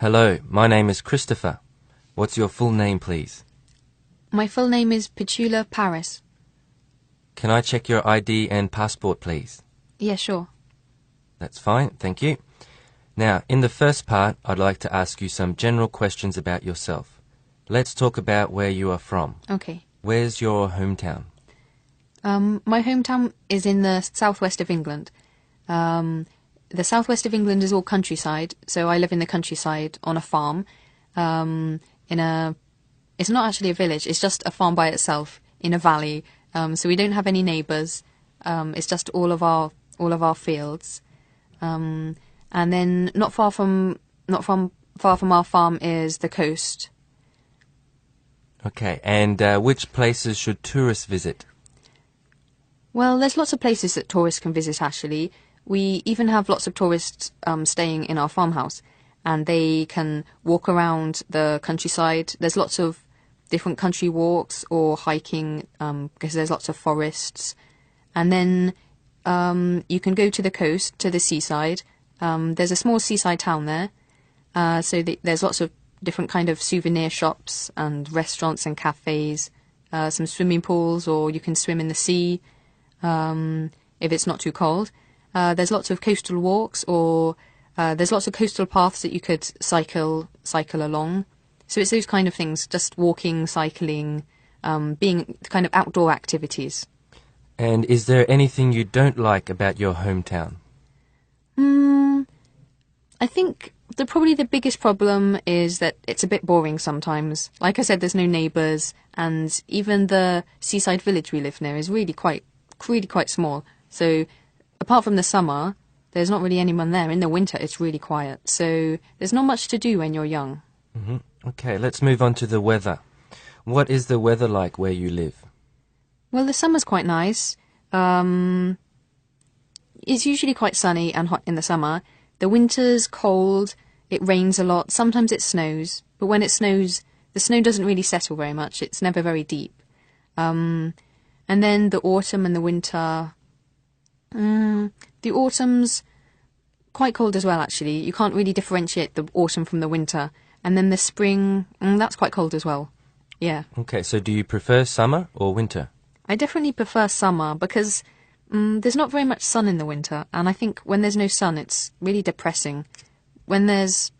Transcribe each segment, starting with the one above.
Hello, my name is Christopher. What's your full name, please? My full name is Petula Paris. Can I check your ID and passport, please? Yeah, sure. That's fine, thank you. Now, in the first part, I'd like to ask you some general questions about yourself. Let's talk about where you are from. Okay. Where's your hometown? My hometown is in the southwest of England. The southwest of England is all countryside, so I live in the countryside on a farm. It's not actually a village; it's just a farm by itself in a valley. So we don't have any neighbours. It's just all of our fields. And then not far from our farm is the coast. Okay, and which places should tourists visit? Well, there's lots of places that tourists can visit, actually. We even have lots of tourists staying in our farmhouse, and they can walk around the countryside. There's lots of different country walks or hiking because there's lots of forests. And then you can go to the coast, to the seaside. There's a small seaside town there, so there's lots of different kind of souvenir shops and restaurants and cafes, some swimming pools, or you can swim in the sea. If it's not too cold. There's lots of coastal walks, or there's lots of coastal paths that you could cycle along. So it's those kind of things, just walking, cycling, being kind of outdoor activities. And is there anything you don't like about your hometown? I think probably the biggest problem is that it's a bit boring sometimes. Like I said, there's no neighbours, and even the seaside village we live near is really quite small. So apart from the summer, there's not really anyone there. In the winter, it's really quiet. So there's not much to do when you're young. Mm-hmm. Okay, let's move on to the weather. What is the weather like where you live? Well, the summer's quite nice. It's usually quite sunny and hot in the summer. The winter's cold. It rains a lot. Sometimes it snows. But when it snows, the snow doesn't really settle very much. It's never very deep. And then the autumn and the winter. The autumn's quite cold as well, actually. You can't really differentiate the autumn from the winter. And then the spring, that's quite cold as well. Yeah. Okay, so do you prefer summer or winter? I definitely prefer summer because there's not very much sun in the winter. And I think when there's no sun, it's really depressing. When there's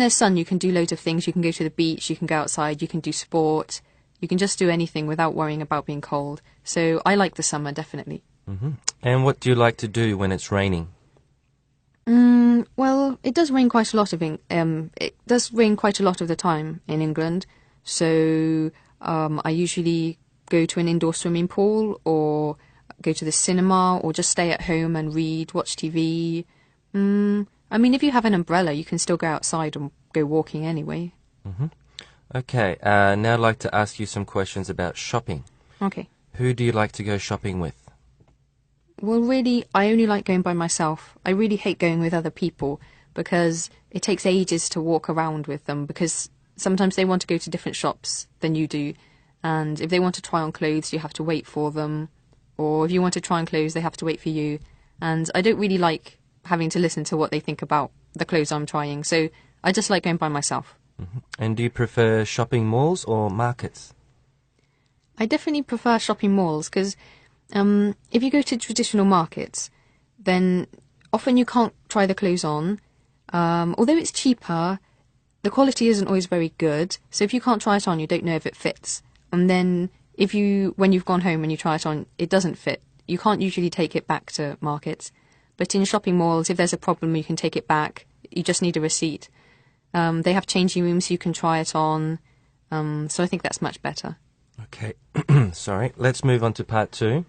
sun, you can do loads of things. You can go to the beach, you can go outside, you can do sport. You can just do anything without worrying about being cold. So I like the summer, definitely. Mm-hmm. And what do you like to do when it's raining? Well, it does rain quite a lot of the time in England. So I usually go to an indoor swimming pool, or go to the cinema, or just stay at home and read, watch TV. I mean, if you have an umbrella, you can still go outside and go walking anyway. Mm-hmm. Okay, now I'd like to ask you some questions about shopping. Okay. Who do you like to go shopping with? Well, really, I only like going by myself. I really hate going with other people because it takes ages to walk around with them, because sometimes they want to go to different shops than you do. And if they want to try on clothes, you have to wait for them. Or if you want to try on clothes, they have to wait for you. And I don't really like having to listen to what they think about the clothes I'm trying. So I just like going by myself. Mm-hmm. And do you prefer shopping malls or markets? I definitely prefer shopping malls because if you go to traditional markets, then often you can't try the clothes on. Although it's cheaper, the quality isn't always very good. So if you can't try it on, you don't know if it fits. And then when you've gone home and you try it on, it doesn't fit. You can't usually take it back to markets. But in shopping malls, if there's a problem, you can take it back. You just need a receipt. They have changing rooms so you can try it on. So I think that's much better. Okay, sorry. Let's move on to part 2.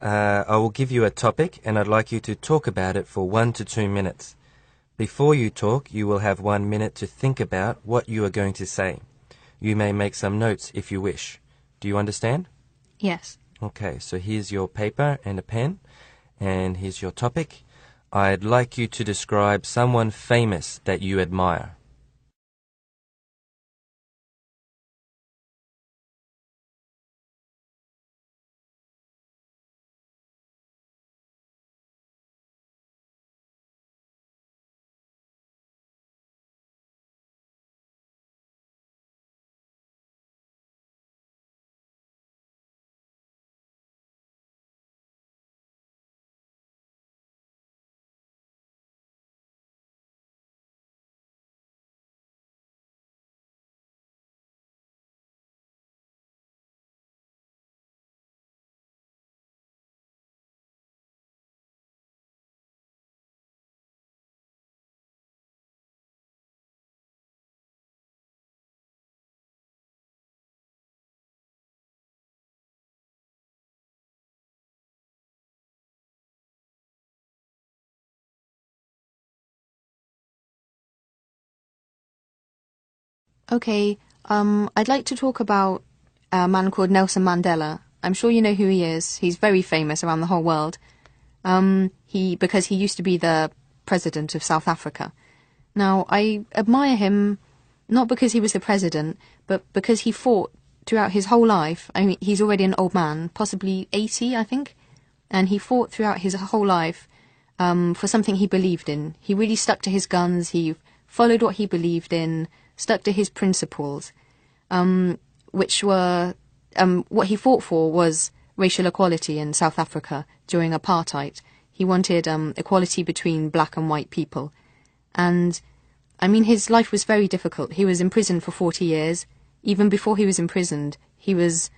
I will give you a topic and I'd like you to talk about it for 1 to 2 minutes. Before you talk, you will have 1 minute to think about what you are going to say. You may make some notes if you wish. Do you understand? Yes. Okay, so here's your paper and a pen, and here's your topic. I'd like you to describe someone famous that you admire. Okay, I'd like to talk about a man called Nelson Mandela. I'm sure you know who he is. He's very famous around the whole world. Because he used to be the president of South Africa. Now, I admire him not because he was the president, but because he fought throughout his whole life. I mean, he's already an old man, possibly 80, I think, and he fought throughout his whole life for something he believed in. He really stuck to his guns. He followed what he believed in, stuck to his principles, which were what he fought for was racial equality in South Africa during apartheid. He wanted equality between black and white people. And, I mean, his life was very difficult. He was imprisoned for 40 years. Even before he was imprisoned, he was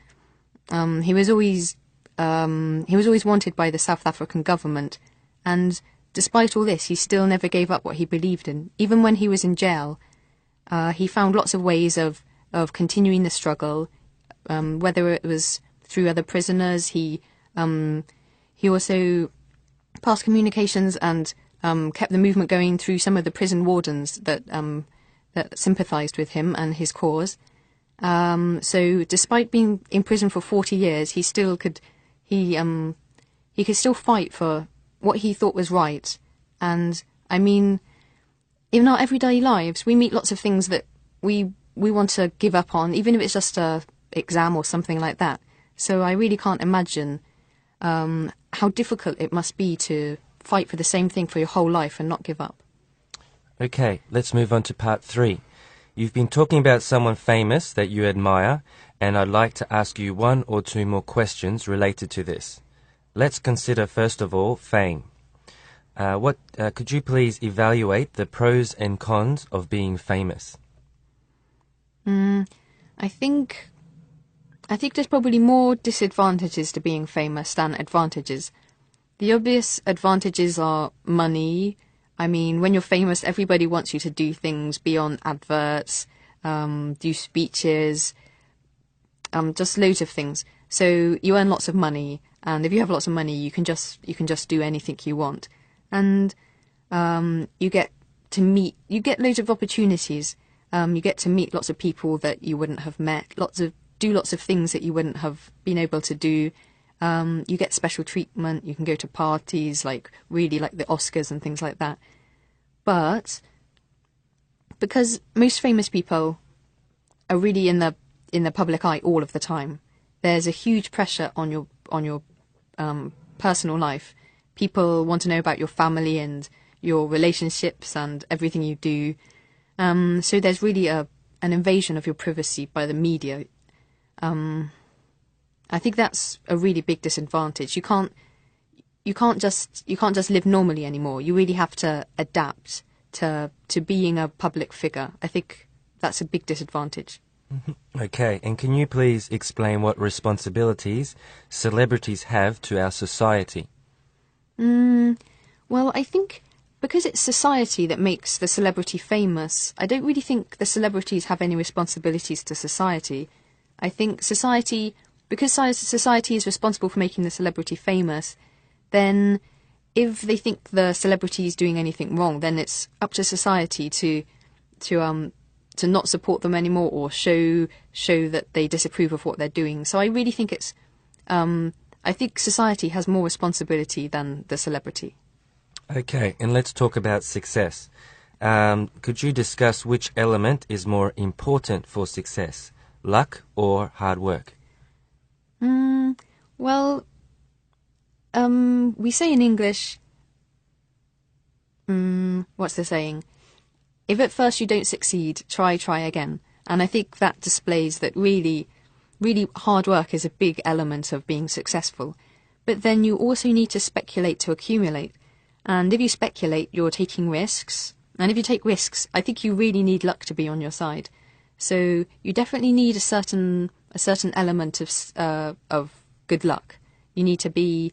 always wanted by the South African government. And despite all this, he still never gave up what he believed in. Even when he was in jail, he found lots of ways of continuing the struggle, whether it was through other prisoners. He also passed communications and kept the movement going through some of the prison wardens that sympathised with him and his cause. So despite being in prison for 40 years, he could still fight for what he thought was right. And I mean, in our everyday lives, we meet lots of things that we want to give up on, even if it's just a exam or something like that. So I really can't imagine how difficult it must be to fight for the same thing for your whole life and not give up. Okay, let's move on to part 3. You've been talking about someone famous that you admire, and I'd like to ask you 1 or 2 more questions related to this. Let's consider, first of all, fame. Could you please evaluate the pros and cons of being famous? I think there's probably more disadvantages to being famous than advantages. The obvious advantages are money. I mean, when you're famous, everybody wants you to do things beyond adverts, do speeches, just loads of things. So you earn lots of money, and if you have lots of money, you can just do anything you want, and you get loads of opportunities. You get to meet lots of people that you wouldn't have met, do lots of things that you wouldn't have been able to do. You get special treatment. You can go to parties like the Oscars and things like that. But because most famous people are really in the public eye all of the time, there's a huge pressure on your personal life. People want to know about your family and your relationships and everything you do. So there's really an invasion of your privacy by the media. I think that's a really big disadvantage. You can't just live normally anymore. You really have to adapt to being a public figure. I think that's a big disadvantage. Okay, and can you please explain what responsibilities celebrities have to our society? Well, I think because it's society that makes the celebrity famous, I don't really think the celebrities have any responsibilities to society. I think because society is responsible for making the celebrity famous, then if they think the celebrity is doing anything wrong, then it's up to society to not support them anymore or show that they disapprove of what they're doing. So I really think I think society has more responsibility than the celebrity. Okay, and let's talk about success. Could you discuss which element is more important for success, luck or hard work? Well, we say in English, what's the saying? If at first you don't succeed, try again. And I think that displays that really hard work is a big element of being successful. But then you also need to speculate to accumulate. And if you speculate, you're taking risks. And if you take risks, I think you really need luck to be on your side. So you definitely need a certain element of good luck. You need to be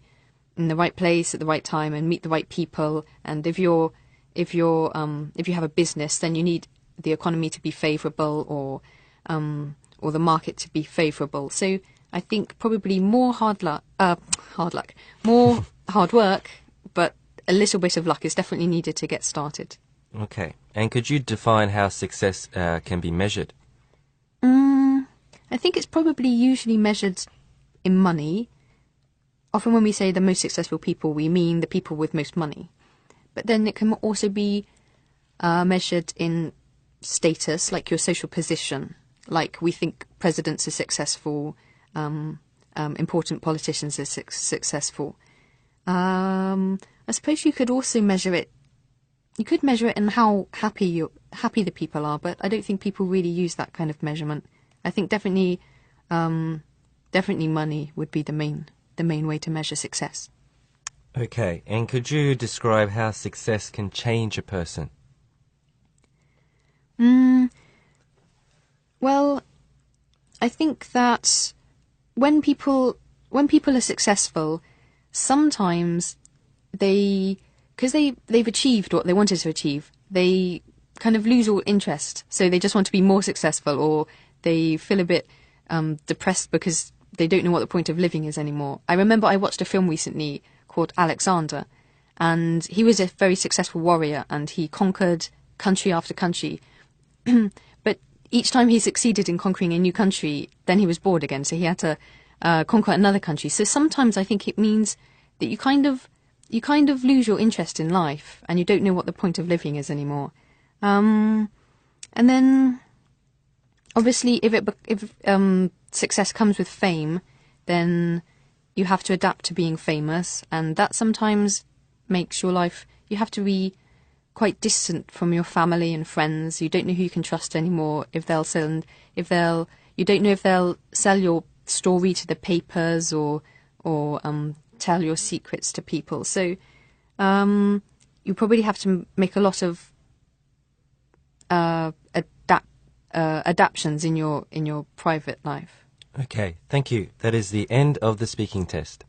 in the right place at the right time and meet the right people. And if you have a business, then you need the economy to be favourable or the market to be favourable. So I think probably more more hard work, but a little bit of luck is definitely needed to get started. Okay, and could you define how success can be measured? I think it's probably usually measured in money. Often when we say the most successful people, we mean the people with most money. But then it can also be measured in status, like your social position. Like we think presidents are successful, important politicians are successful. I suppose you could also measure it. You could measure it in how happy the people are, but I don't think people really use that kind of measurement. I think definitely money would be the main way to measure success. Okay, and could you describe how success can change a person? Well, I think that when people are successful, sometimes because they've achieved what they wanted to achieve, they kind of lose all interest. So they just want to be more successful, or they feel a bit depressed because they don't know what the point of living is anymore. I remember I watched a film recently called Alexander, and he was a very successful warrior, and he conquered country after country. But each time he succeeded in conquering a new country, then he was bored again, so he had to conquer another country. So sometimes I think it means that you kind of lose your interest in life, and you don't know what the point of living is anymore. And then, obviously, if success comes with fame, then you have to adapt to being famous, and that sometimes makes your life. You have to be quite distant from your family and friends. You don't know who you can trust anymore. You don't know if they'll sell your story to the papers or tell your secrets to people. So you probably have to make a lot of adaptations in your private life. Okay, thank you. That is the end of the speaking test.